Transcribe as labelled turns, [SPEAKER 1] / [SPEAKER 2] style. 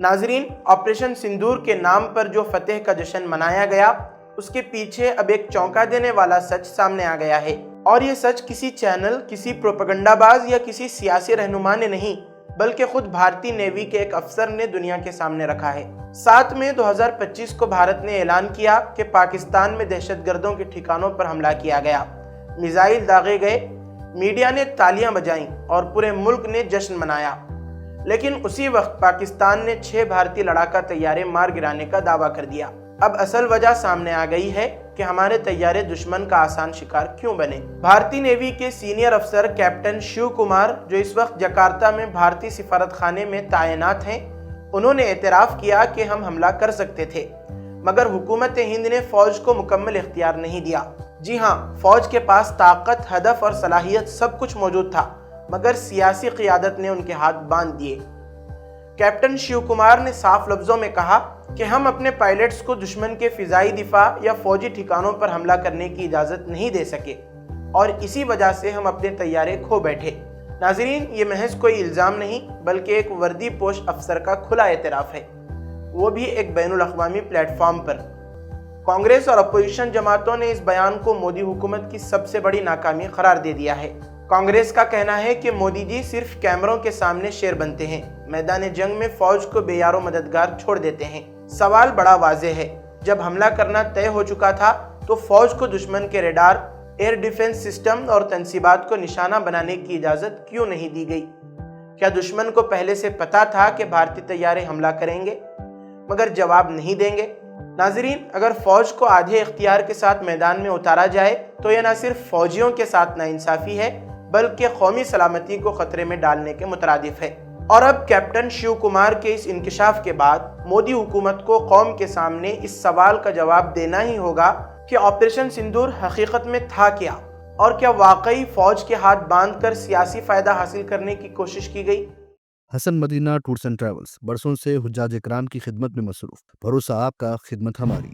[SPEAKER 1] ناظرین، آپریشن سندور کے نام پر جو فتح کا جشن منایا گیا، اس کے پیچھے اب ایک چونکا دینے والا سچ سامنے آ گیا ہے، اور یہ سچ کسی چینل، کسی پروپیگنڈا باز یا کسی سیاسی رہنما نے نہیں، بلکہ خود بھارتی نیوی کے ایک افسر نے دنیا کے سامنے رکھا ہے۔ 7 مئی 2025 کو بھارت نے اعلان کیا کہ پاکستان میں دہشت گردوں کے ٹھکانوں پر حملہ کیا گیا، میزائل داغے گئے، میڈیا نے تالیاں بجائیں اور پورے ملک نے جشن منایا۔ لیکن اسی وقت پاکستان نے 6 بھارتی لڑاکا طیارے مار گرانے کا دعویٰ کر دیا۔ اب اصل وجہ سامنے آ گئی ہے کہ ہمارے طیارے دشمن کا آسان شکار کیوں بنے۔ بھارتی نیوی کے سینئر افسر کیپٹن شیو کمار، جو اس وقت جکارتہ میں بھارتی سفارت خانے میں تعینات ہیں، انہوں نے اعتراف کیا کہ ہم حملہ کر سکتے تھے، مگر حکومت ہند نے فوج کو مکمل اختیار نہیں دیا۔ جی ہاں، فوج کے پاس طاقت، ہدف اور صلاحیت سب کچھ موجود تھا، مگر سیاسی قیادت نے ان کے ہاتھ باندھ دیے۔ کیپٹن شیو کمار نے صاف لفظوں میں کہا کہ ہم اپنے پائلٹس کو دشمن کے فضائی دفاع یا فوجی ٹھکانوں پر حملہ کرنے کی اجازت نہیں دے سکے، اور اسی وجہ سے ہم اپنے طیارے کھو بیٹھے۔ ناظرین، یہ محض کوئی الزام نہیں، بلکہ ایک وردی پوش افسر کا کھلا اعتراف ہے، وہ بھی ایک بین الاقوامی پلیٹ فارم پر۔ کانگریس اور اپوزیشن جماعتوں نے اس بیان کو مودی حکومت کی سب سے بڑی ناکامی قرار دے دیا ہے۔ کانگریس کا کہنا ہے کہ مودی جی صرف کیمروں کے سامنے شیر بنتے ہیں، میدان جنگ میں فوج کو بے یار و مددگار چھوڑ دیتے ہیں۔ سوال بڑا واضح ہے، جب حملہ کرنا طے ہو چکا تھا تو فوج کو دشمن کے ریڈار، ایئر ڈیفنس سسٹم اور تنصیبات کو نشانہ بنانے کی اجازت کیوں نہیں دی گئی؟ کیا دشمن کو پہلے سے پتا تھا کہ بھارتی طیارے حملہ کریں گے، مگر جواب نہیں دیں گے؟ ناظرین، اگر فوج کو آدھے اختیار کے ساتھ میدان میں اتارا جائے تو یہ نہ صرف فوجیوں کے ساتھ ناانصافی ہے، بلکہ قومی سلامتی کو خطرے میں ڈالنے کے مترادف ہے۔ اور اب کیپٹن شیو کمار کے اس انکشاف کے بعد مودی حکومت کو قوم کے سامنے اس سوال کا جواب دینا ہی ہوگا کہ آپریشن سندور حقیقت میں تھا کیا، اور کیا واقعی فوج کے ہاتھ باندھ کر سیاسی فائدہ حاصل کرنے کی کوشش کی گئی؟
[SPEAKER 2] حسن مدینہ ٹورز اینڈ ٹریولز برسوں سے حجاج اکرام کی خدمت میں مصروف، بھروسہ آپ کا، خدمت ہماری۔